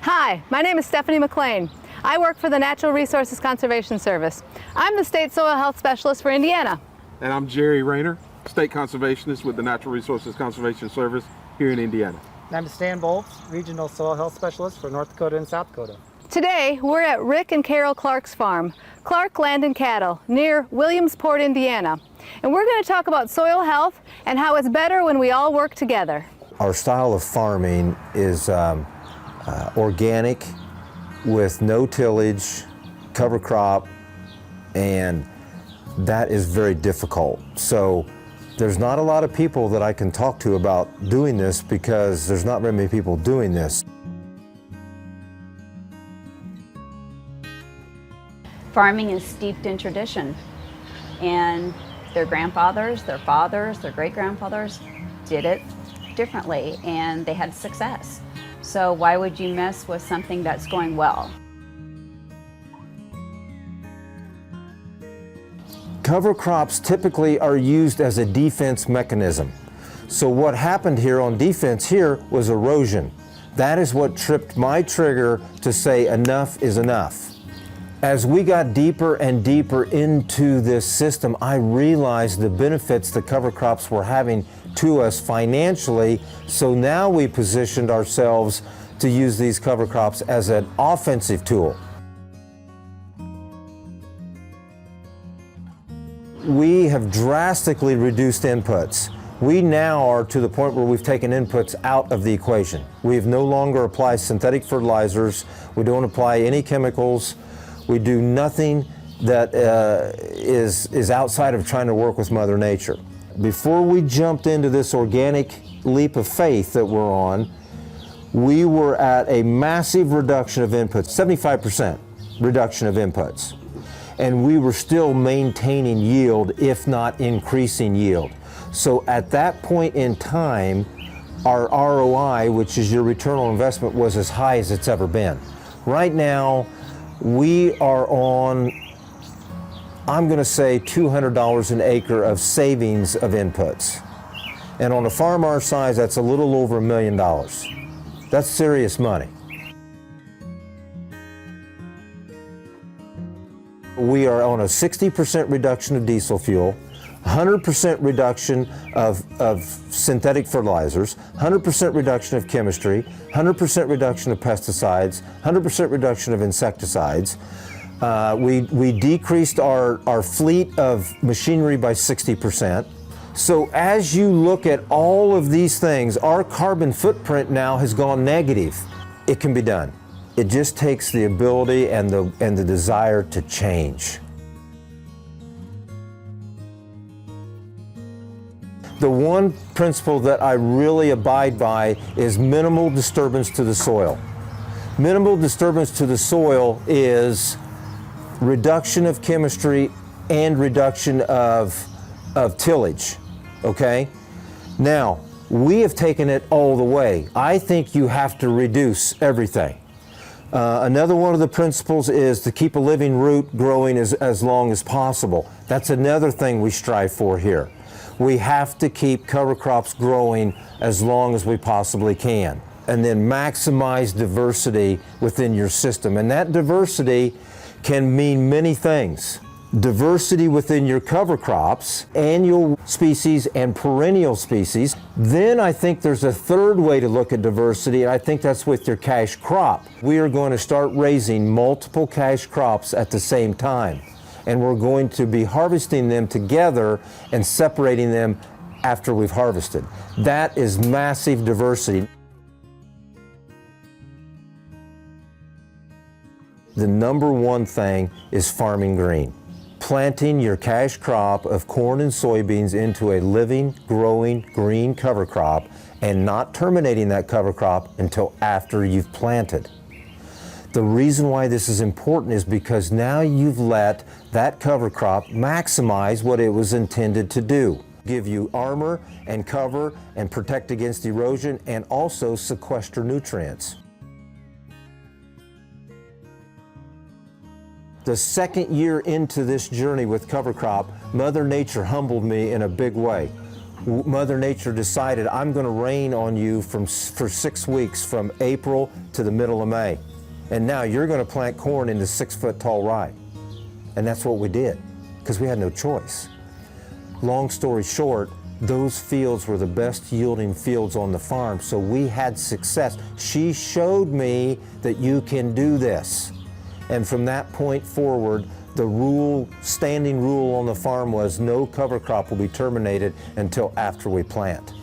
Hi, my name is Stephanie McLean. I work for the Natural Resources Conservation Service. I'm the State Soil Health Specialist for Indiana. And I'm Jerry Rayner, State Conservationist with the Natural Resources Conservation Service here in Indiana. And I'm Stan Bolts, Regional Soil Health Specialist for North Dakota and South Dakota. Today, we're at Rick and Carol Clark's farm, Clark Land and Cattle, near Williamsport, Indiana. And we're going to talk about soil health and how it's better when we all work together. Our style of farming is organic with no tillage, cover crop, and that is very difficult. So there's not a lot of people that I can talk to about doing this because there's not very many people doing this. Farming is steeped in tradition, and their grandfathers, their fathers, their great-grandfathers did it differently, and they had success. So why would you mess with something that's going well? Cover crops typically are used as a defense mechanism. So what happened here on defense here was erosion. That is what tripped my trigger to say enough is enough. As we got deeper and deeper into this system, I realized the benefits the cover crops were having to us financially, so now we positioned ourselves to use these cover crops as an offensive tool. We have drastically reduced inputs. We now are to the point where we've taken inputs out of the equation. We have no longer applied synthetic fertilizers. We don't apply any chemicals. We do nothing that is outside of trying to work with Mother Nature. Before we jumped into this organic leap of faith that we're on, we were at a massive reduction of inputs, 75% reduction of inputs. And we were still maintaining yield, if not increasing yield. So at that point in time, our ROI, which is your return on investment, was as high as it's ever been. Right now, we are on, I'm going to say $200 an acre of savings of inputs. And on a farm our size, that's a little over $1 million. That's serious money. We are on a 60% reduction of diesel fuel, 100% reduction of synthetic fertilizers, 100% reduction of chemistry, 100% reduction of pesticides, 100% reduction of insecticides. We decreased our fleet of machinery by 60%. So as you look at all of these things, our carbon footprint now has gone negative. It can be done. It just takes the ability and the desire to change. The one principle that I really abide by is minimal disturbance to the soil. Minimal disturbance to the soil is reduction of chemistry and reduction of tillage, okay? Now, we have taken it all the way. I think you have to reduce everything. Another one of the principles is to keep a living root growing as long as possible. That's another thing we strive for here. We have to keep cover crops growing as long as we possibly can, and then maximize diversity within your system. And that diversity can mean many things. Diversity within your cover crops, annual species and perennial species. Then I think there's a third way to look at diversity, and I think that's with your cash crop. We are going to start raising multiple cash crops at the same time, and we're going to be harvesting them together and separating them after we've harvested. That is massive diversity. The number one thing is farming green. Planting your cash crop of corn and soybeans into a living, growing green cover crop and not terminating that cover crop until after you've planted. The reason why this is important is because now you've let that cover crop maximize what it was intended to do. Give you armor and cover and protect against erosion and also sequester nutrients. The second year into this journey with cover crop, Mother Nature humbled me in a big way. Mother Nature decided, I'm going to rain on you for 6 weeks, from April to the middle of May. And now you're going to plant corn into 6-foot tall rye. And that's what we did, because we had no choice. Long story short, those fields were the best yielding fields on the farm, so we had success. She showed me that you can do this. And from that point forward, the standing rule on the farm was no cover crop will be terminated until after we plant.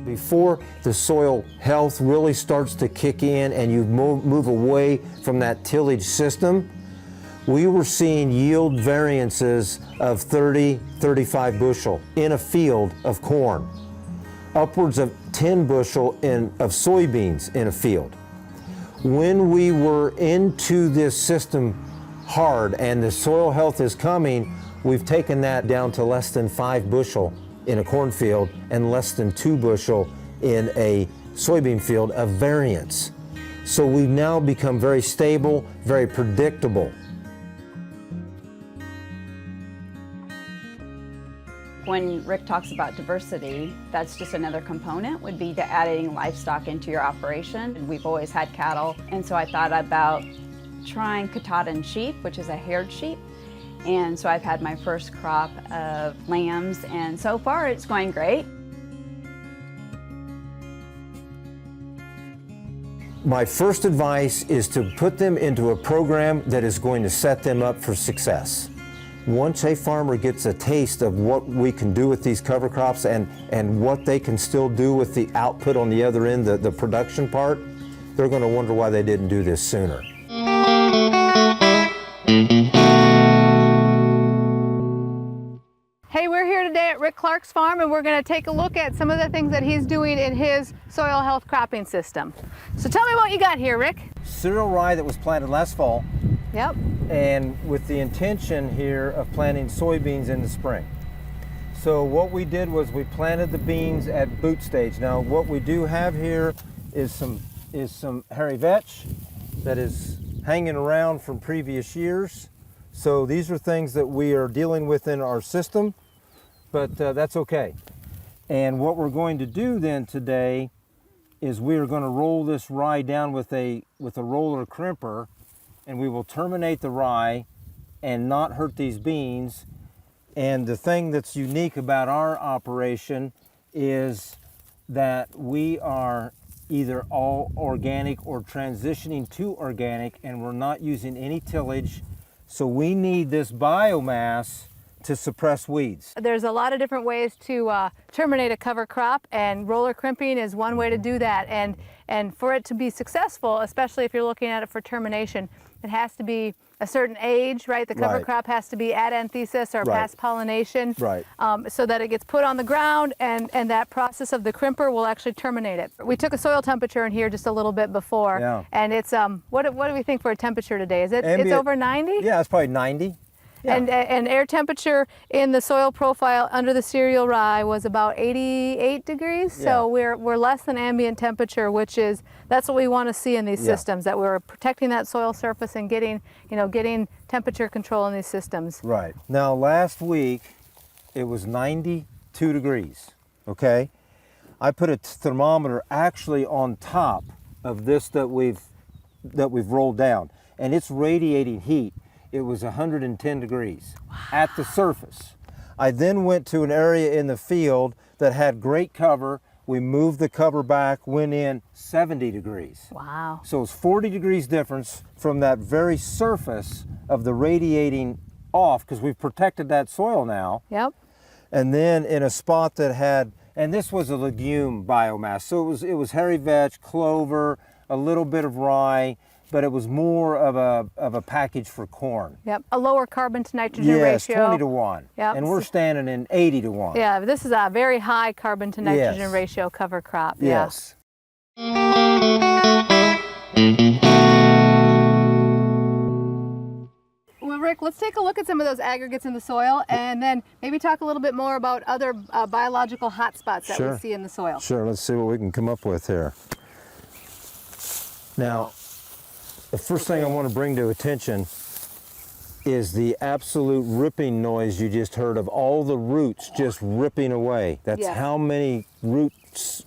Before the soil health really starts to kick in and you move away from that tillage system, we were seeing yield variances of 30, 35 bushel in a field of corn, upwards of 10 bushel of soybeans in a field. When we were into this system hard and the soil health is coming, we've taken that down to less than 5 bushel in a cornfield and less than 2 bushel in a soybean field of variance. So we've now become very stable, very predictable. When Rick talks about diversity, that's just another component, would be to adding livestock into your operation. We've always had cattle, and so I thought about trying Katahdin sheep, which is a haired sheep. And so I've had my first crop of lambs, and so far it's going great. My first advice is to put them into a program that is going to set them up for success. Once a farmer gets a taste of what we can do with these cover crops and what they can still do with the output on the other end, the production part, they're going to wonder why they didn't do this sooner. Hey, we're here today at Rick Clark's farm, and we're going to take a look at some of the things that he's doing in his soil health cropping system. So tell me what you got here, Rick. Cereal rye that was planted last fall. Yep. And with the intention here of planting soybeans in the spring. So what we did was we planted the beans at boot stage. Now what we do have here is some hairy vetch that is hanging around from previous years. So these are things that we are dealing with in our system, but that's okay. And what we're going to do then today is we are going to roll this rye down with a roller crimper, and we will terminate the rye and not hurt these beans. And the thing that's unique about our operation is that we are either all organic or transitioning to organic, and we're not using any tillage. So we need this biomass to suppress weeds. There's a lot of different ways to terminate a cover crop, and roller crimping is one way to do that. And for it to be successful, especially if you're looking at it for termination, it has to be a certain age, right? The cover Right. crop has to be at anthesis or Right. past pollination, Right. So that it gets put on the ground, and that process of the crimper will actually terminate it. We took a soil temperature in here just a little bit before, Yeah. and it's what do we think for a temperature today? Is it it's Ambient- over 90? Yeah, it's probably 90. Yeah. And air temperature in the soil profile under the cereal rye was about 88 degrees. Yeah. So we're less than ambient temperature, that's what we want to see in these Yeah. systems, that we're protecting that soil surface and getting temperature control in these systems. Right. Now last week it was 92 degrees, okay? I put a thermometer actually on top of this that we've rolled down, and it's radiating heat. It was 110 degrees at the surface. I then went to an area in the field that had great cover. We moved the cover back, went in 70 degrees. Wow. So it's 40 degrees difference from that very surface of the radiating off, because we've protected that soil now. Yep. And then in a spot that had, and this was a legume biomass, so it was hairy vetch, clover, a little bit of rye, but it was more of a package for corn. Yep. A lower carbon to nitrogen Yes, ratio. 20 to 1. Yep. And we're standing in 80 to 1. Yeah, this is a very high carbon to nitrogen Yes. ratio cover crop. Yeah. Yes. Well, Rick, let's take a look at some of those aggregates in the soil, and then maybe talk a little bit more about other biological hotspots that we Sure. see in the soil. Sure, let's see what we can come up with here. Now, the first thing I want to bring to attention is the absolute ripping noise you just heard of all the roots just ripping away. That's Yes. how many root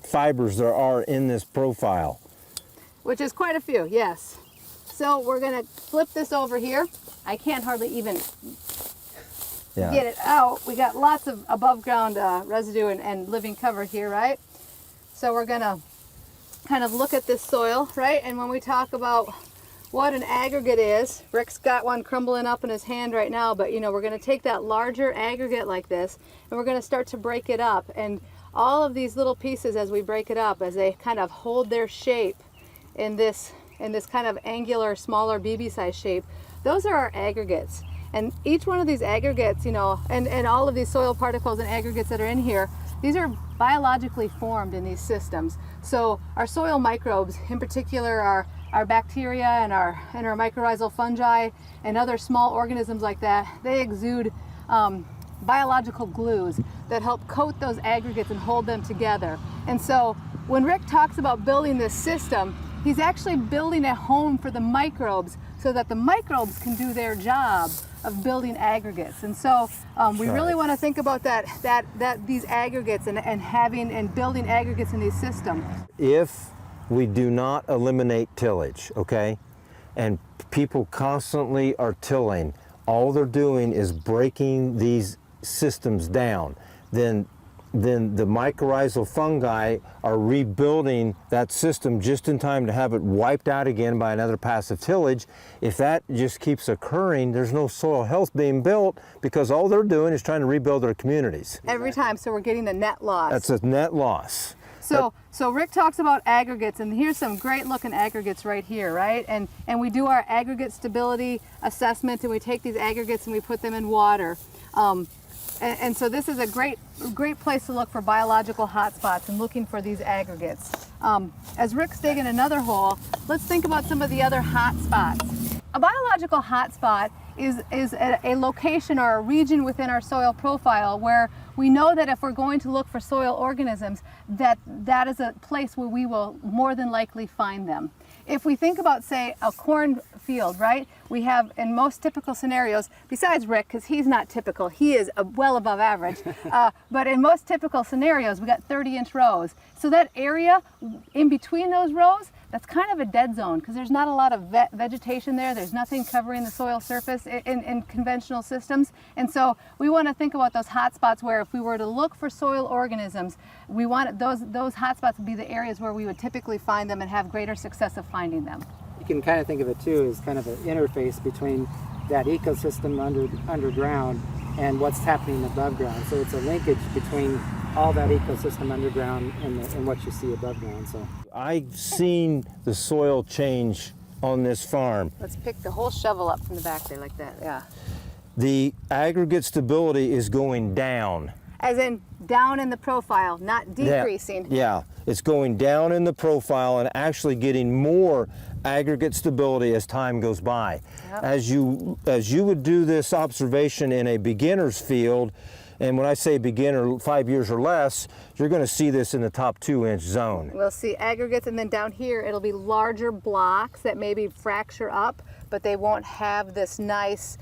fibers there are in this profile. Which is quite a few, yes. So we're gonna flip this over here. I can't hardly even Yeah. get it out. We got lots of above ground residue and living cover here, right? So we're gonna kind of look at this soil, right? And when we talk about what an aggregate is, Rick's got one crumbling up in his hand right now, but you know, we're gonna take that larger aggregate like this and we're gonna start to break it up. And all of these little pieces, as we break it up, as they kind of hold their shape in this kind of angular, smaller BB size shape, those are our aggregates. And each one of these aggregates, you know, and all of these soil particles and aggregates that are in here, these are biologically formed in these systems. So our soil microbes, in particular our bacteria and our mycorrhizal fungi and other small organisms like that, they exude biological glues that help coat those aggregates and hold them together. And so when Rick talks about building this system, he's actually building a home for the microbes so that the microbes can do their job of building aggregates. And so we really want to think about that these aggregates and building aggregates in these systems. If we do not eliminate tillage, okay, and people constantly are tilling, all they're doing is breaking these systems down, then the mycorrhizal fungi are rebuilding that system just in time to have it wiped out again by another passive tillage. If that just keeps occurring, there's no soil health being built because all they're doing is trying to rebuild their communities. Every time, so we're getting the net loss. That's a net loss. So Rick talks about aggregates, and here's some great looking aggregates right here, right? And we do our aggregate stability assessment, and we take these aggregates and we put them in water. And so this is a great place to look for biological hotspots and looking for these aggregates. As Rick's digging another hole, let's think about some of the other hotspots. A biological hotspot is a location or a region within our soil profile where we know that if we're going to look for soil organisms, that is a place where we will more than likely find them. If we think about, say, a cornfield, right? We have, in most typical scenarios, besides Rick, because he's not typical, he is well above average, but in most typical scenarios, we got 30-inch rows. So that area in between those rows, that's kind of a dead zone because there's not a lot of vegetation there. There's nothing covering the soil surface in conventional systems. And so we want to think about those hot spots where if we were to look for soil organisms, we want those hot spots to be the areas where we would typically find them and have greater success of finding them. You can kind of think of it too as kind of an interface between that ecosystem underground and what's happening above ground. So it's a linkage between all that ecosystem underground and what you see above ground. So I've seen the soil change on this farm. Let's pick the whole shovel up from the back there like that, yeah. The aggregate stability is going down. As in down in the profile, not decreasing. Yeah, it's going down in the profile and actually getting more aggregate stability as time goes by. Yep. As you would do this observation in a beginner's field, and when I say beginner, 5 years or less, you're going to see this in the top 2-inch zone. We'll see aggregates, and then down here it'll be larger blocks that maybe fracture up, but they won't have this nice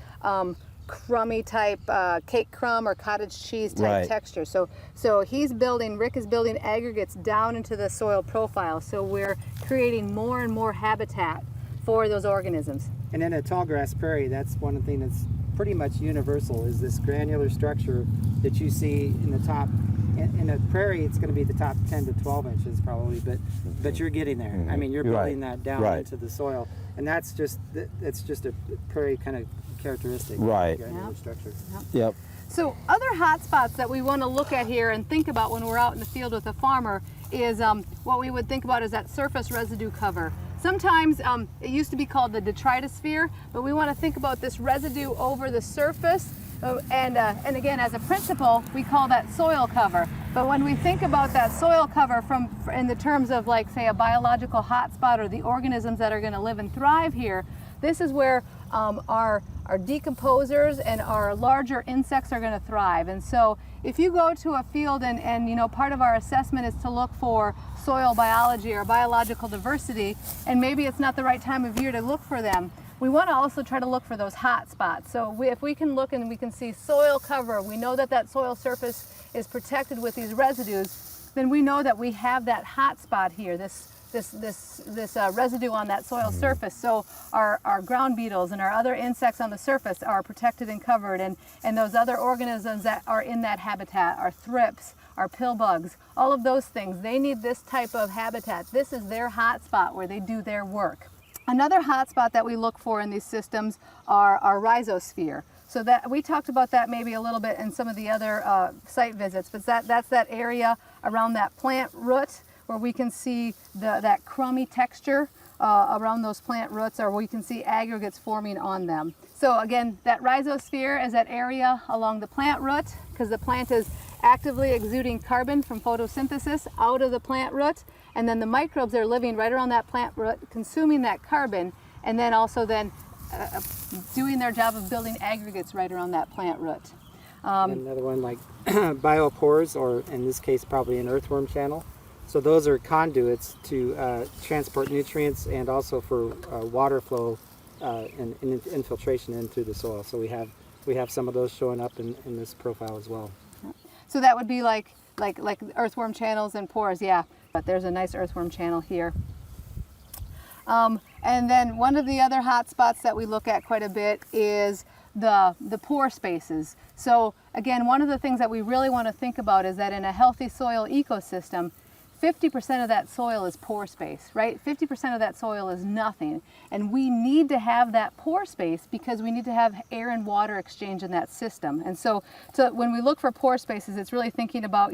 crummy type cake crumb or cottage cheese type texture. So Rick is building aggregates down into the soil profile. So we're creating more and more habitat for those organisms. And in a tall grass prairie, that's one thing that's pretty much universal, is this granular structure that you see in the top. In a prairie, it's going to be the top 10 to 12 inches probably, but you're getting there. I mean, you're building that down into the soil, and that's just a prairie kind of characteristic. Granular structure. Yep. So other hot spots that we want to look at here and think about when we're out in the field with a farmer is what we would think about is that surface residue cover. Sometimes it used to be called the detritosphere, but we want to think about this residue over the surface. And again, as a principle, we call that soil cover. But when we think about that soil cover in the terms of, like, say, a biological hotspot or the organisms that are going to live and thrive here, this is where our decomposers and our larger insects are going to thrive. And so if you go to a field and you know, part of our assessment is to look for soil biology or biological diversity, and maybe it's not the right time of year to look for them, we want to also try to look for those hot spots. So if we can look and we can see soil cover, we know that that soil surface is protected with these residues, then we know that we have that hot spot here, this residue on that soil surface. So our ground beetles and our other insects on the surface are protected and covered, and those other organisms that are in that habitat, our thrips, our pill bugs, all of those things, they need this type of habitat. This is their hot spot where they do their work. Another hot spot that we look for in these systems are our rhizosphere. So that we talked about that maybe a little bit in some of the other site visits, but that's that area around that plant root where we can see that crummy texture around those plant roots, or we can see aggregates forming on them. So again, that rhizosphere is that area along the plant root, because the plant is actively exuding carbon from photosynthesis out of the plant root, and then the microbes are living right around that plant root, consuming that carbon, and then also doing their job of building aggregates right around that plant root. Another one like biopores, or in this case probably an earthworm channel. So those are conduits to transport nutrients and also for water flow and infiltration into the soil. So we have some of those showing up in this profile as well. So that would be like earthworm channels and pores, yeah. But there's a nice earthworm channel here. And then one of the other hot spots that we look at quite a bit is the pore spaces. So again, one of the things that we really want to think about is that in a healthy soil ecosystem, 50% of that soil is pore space, right? 50% of that soil is nothing. And we need to have that pore space because we need to have air and water exchange in that system. And so when we look for pore spaces, it's really thinking about,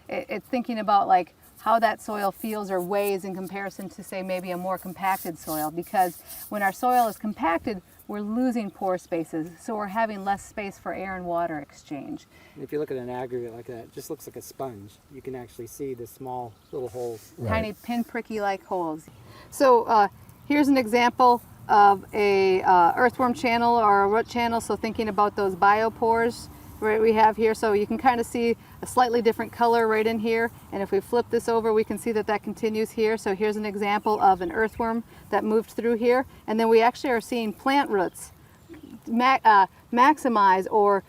it's thinking about like how that soil feels or weighs in comparison to, say, maybe a more compacted soil. Because when our soil is compacted, we're losing pore spaces, so we're having less space for air and water exchange. If you look at an aggregate like that, it just looks like a sponge. You can actually see the small little holes. Tiny pinpricky like holes. So here's an example of a earthworm channel or a root channel, so thinking about those biopores right we have here. So you can kind of see a slightly different color right in here, and if we flip this over we can see that continues here. So here's an example of an earthworm that moved through here, and then we actually are seeing plant roots maximize or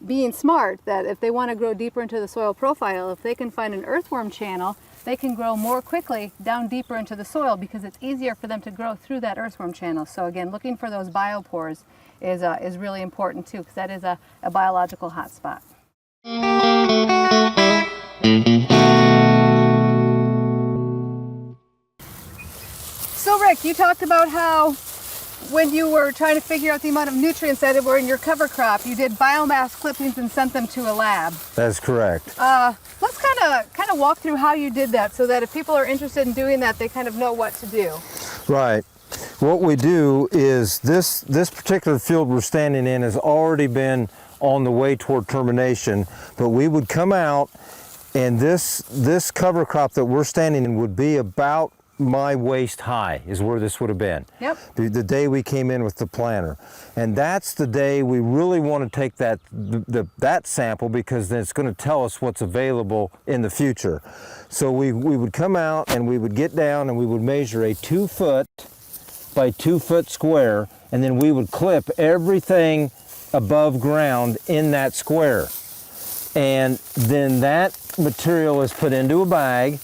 being smart, that if they want to grow deeper into the soil profile, if they can find an earthworm channel, they can grow more quickly down deeper into the soil because it's easier for them to grow through that earthworm channel. So again, looking for those biopores is really important too, because that is a biological hotspot. So Rick, you talked about how when you were trying to figure out the amount of nutrients that were in your cover crop, you did biomass clippings and sent them to a lab. That's correct. Let's kind of walk through how you did that, so that if people are interested in doing that, they kind of know what to do. Right. What we do is this particular field we're standing in has already been on the way toward termination, but we would come out and this cover crop that we're standing in would be about my waist high is where this would have been. Yep. The day we came in with the planter. And that's the day we really want to take that sample, because then it's going to tell us what's available in the future. So we would come out and we would get down and we would measure a 2 foot by 2 foot square, and then we would clip everything above ground in that square. And then that material is put into a bag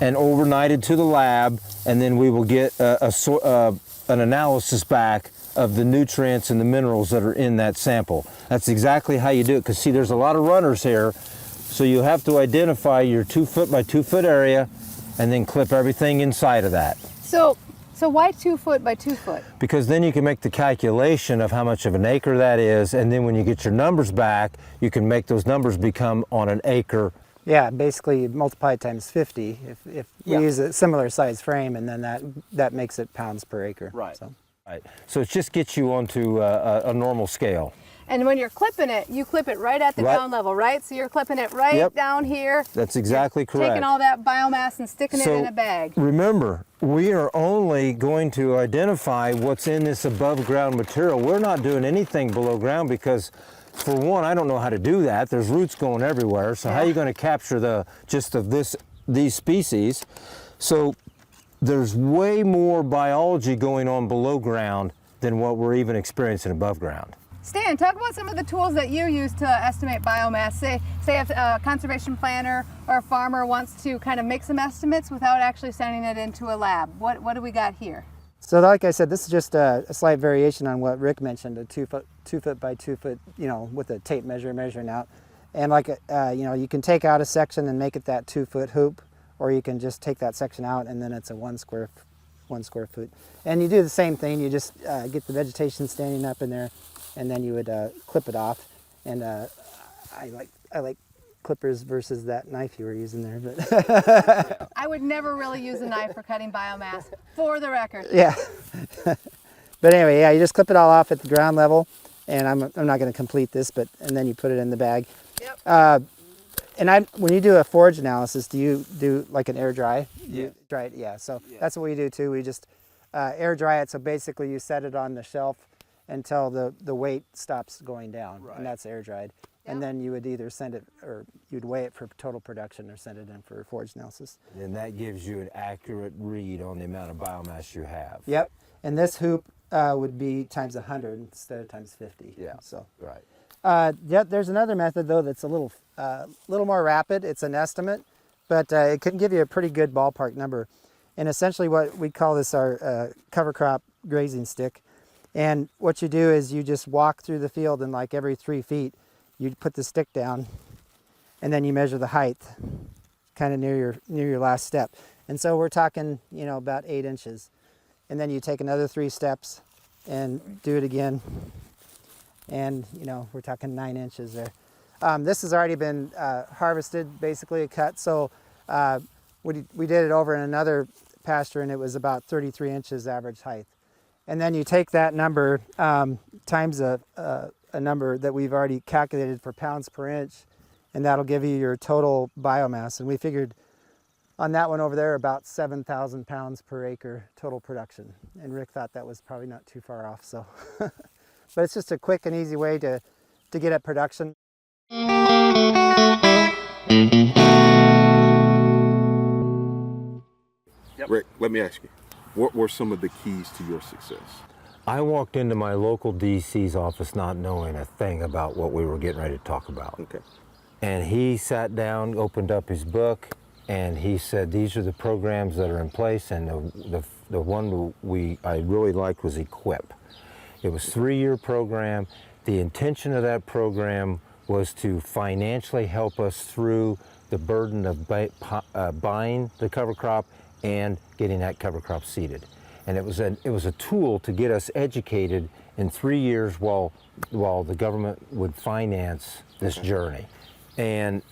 and overnighted to the lab, and then we will get an analysis back of the nutrients and the minerals that are in that sample. That's exactly how you do it, because see, there's a lot of runners here, so you have to identify your 2 foot by 2 foot area and then clip everything inside of that. So why 2 foot by 2 foot? Because then you can make the calculation of how much of an acre that is, and then when you get your numbers back, you can make those numbers become on an acre. Yeah, basically multiply it times 50 if we use a similar size frame, and then that makes it pounds per acre. Right. So it just gets you onto a normal scale. And when you're clipping it, you clip it right at the ground level, right? So you're clipping it right down here. That's exactly correct. Taking all that biomass and sticking it in a bag. Remember, we are only going to identify what's in this above ground material. We're not doing anything below ground because, for one, I don't know how to do that. There's roots going everywhere. So how are you going to capture these species? So there's way more biology going on below ground than what we're even experiencing above ground. Stan, talk about some of the tools that you use to estimate biomass. Say if a conservation planner or a farmer wants to kind of make some estimates without actually sending it into a lab. What do we got here? So like I said, this is just a slight variation on what Rick mentioned, a 2 foot by 2 foot, you know, with a tape measure measuring out. And like, you know, you can take out a section and make it that 2 foot hoop, or you can just take that section out and then it's a 1 square foot. And you do the same thing, you just get the vegetation standing up in there, and then you would clip it off. And I like clippers versus that knife you were using there. But I would never really use a knife for cutting biomass, for the record. yeah. But anyway, yeah, you just clip it all off at the ground level, and I'm not going to complete this, but and then you put it in the bag. Yep. And when you do a forage analysis, do you do like an air dry? Yeah. Dry it, yeah. So that's what we do too. We just air dry it. So basically, you set it on the shelf until the weight stops going down, and that's air dried. And then you would either send it, or you'd weigh it for total production, or send it in for forage analysis. And that gives you an accurate read on the amount of biomass you have. Yep. And this hoop would be times 100 instead of times 50. Yeah. So. Right. Yeah, there's another method though that's a little more rapid. It's an estimate, but it can give you a pretty good ballpark number. And essentially, what we call this our cover crop grazing stick. And what you do is you just walk through the field, and like every 3 feet, you put the stick down, and then you measure the height, kind of near your last step. And so we're talking, you know, about 8 inches. And then you take another 3 steps, and do it again. And you know, we're talking 9 inches there. This has already been harvested, basically cut. So we did it over in another pasture, and it was about 33 inches average height. And then you take that number times a number that we've already calculated for pounds per inch, and that'll give you your total biomass. And we figured on that one over there about 7,000 pounds per acre total production. And Rick thought that was probably not too far off. So, but it's just a quick and easy way to get at production. Rick, let me ask you, what were some of the keys to your success? I walked into my local DC's office not knowing a thing about what we were getting ready to talk about. Okay. And he sat down, opened up his book, and he said, these are the programs that are in place, and the one I really liked was Equip. It was a 3-year program. The intention of that program was to financially help us through the burden of buying the cover crop and getting that cover crop seeded. And it was a tool to get us educated in 3 years while the government would finance this journey. And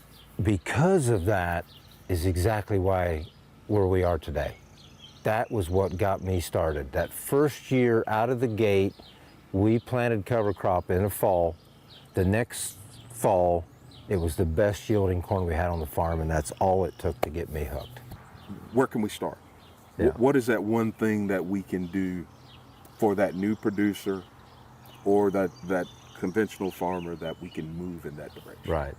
because of that is exactly where we are today. That was what got me started. That first year out of the gate, we planted cover crop in the fall. The next fall, it was the best yielding corn we had on the farm, and that's all it took to get me hooked. Where can we start? Yeah. What is that one thing that we can do for that new producer or that conventional farmer that we can move in that direction? Right.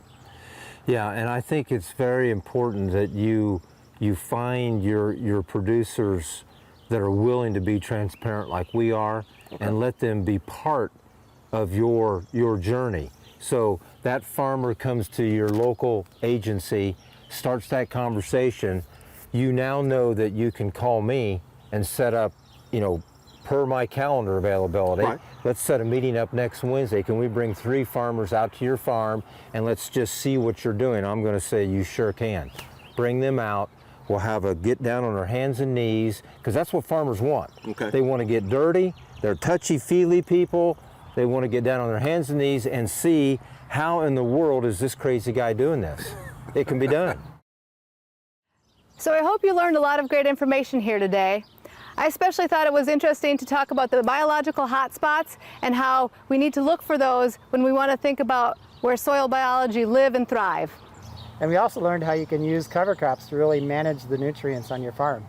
Yeah, and I think it's very important that you find your producers that are willing to be transparent like we are, and let them be part of your journey. So that farmer comes to your local agency, starts that conversation. You now know that you can call me and set up, you know, per my calendar availability. Right. Let's set a meeting up next Wednesday. Can we bring 3 farmers out to your farm and let's just see what you're doing? I'm going to say you sure can. Bring them out. We'll have a get down on our hands and knees, because that's what farmers want. Okay. They want to get dirty. They're touchy-feely people. They want to get down on their hands and knees and see how in the world is this crazy guy doing this. It can be done. So I hope you learned a lot of great information here today. I especially thought it was interesting to talk about the biological hotspots and how we need to look for those when we want to think about where soil biology live and thrive. And we also learned how you can use cover crops to really manage the nutrients on your farm.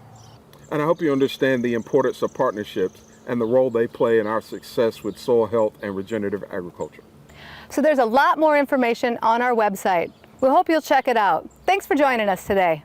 And I hope you understand the importance of partnerships and the role they play in our success with soil health and regenerative agriculture. So there's a lot more information on our website. We hope you'll check it out. Thanks for joining us today.